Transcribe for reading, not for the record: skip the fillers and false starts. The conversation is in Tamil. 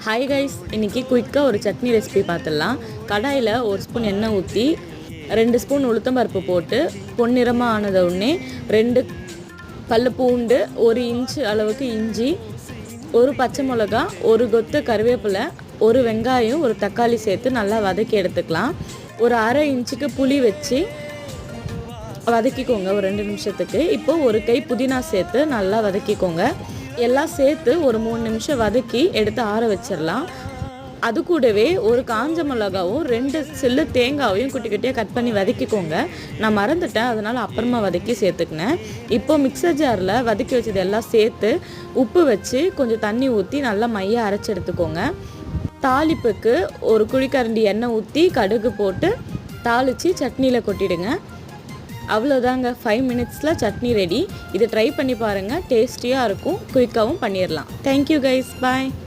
ஹாய் கைஸ், இன்றைக்கி குயிக்காக ஒரு சட்னி ரெசிபி பார்த்துடலாம். கடாயில் ஒரு ஸ்பூன் எண்ணெய் ஊற்றி 2 ஸ்பூன் உளுத்தம்பருப்பு போட்டு பொன்னிறமாக ஆனத உடனே 2 பல் பூண்டு, 1 இன்ச் அளவுக்கு இஞ்சி, 1 பச்சை மிளகா, 1 கொத்து கருவேப்பிலை, 1 வெங்காயம், 1 தக்காளி சேர்த்து நல்லா வதக்கி எடுத்துக்கலாம். ஒரு அரை இன்ச்சுக்கு புளி வச்சு வதக்கிக்கோங்க ஒரு 2 நிமிஷத்துக்கு. இப்போ ஒரு கை புதினா சேர்த்து நல்லா வதக்கிக்கோங்க. எல்லாம் சேர்த்து ஒரு 3 நிமிஷம் வதக்கி எடுத்து ஆற வச்சிடலாம். அது கூடவே ஒரு காஞ்ச மிளகாவும் 2 சில்லு தேங்காவையும் குட்டி குட்டியாக கட் பண்ணி வதக்கிக்கோங்க. நான் மறந்துட்டேன், அதனால் அப்புறமா வதக்கி சேர்த்துக்கினேன். இப்போ மிக்சர் ஜாரில் வதக்கி வச்சது எல்லாம் சேர்த்து உப்பு வச்சு கொஞ்சம் தண்ணி ஊற்றி நல்லா மையாக அரைச்சி எடுத்துக்கோங்க. தாளிப்புக்கு ஒரு குழிக்கரண்டி எண்ணெய் ஊற்றி கடுகு போட்டு தாளித்து சட்னியில் கொட்டிடுங்க. அவ்வளோதாங்க, 5 மினிட்ஸில் சட்னி ரெடி. இதை ட்ரை பண்ணி பாருங்கள், டேஸ்டியாக இருக்கும், குயிக்காகவும் பண்ணிடலாம். தேங்க்யூ கைஸ், பாய்.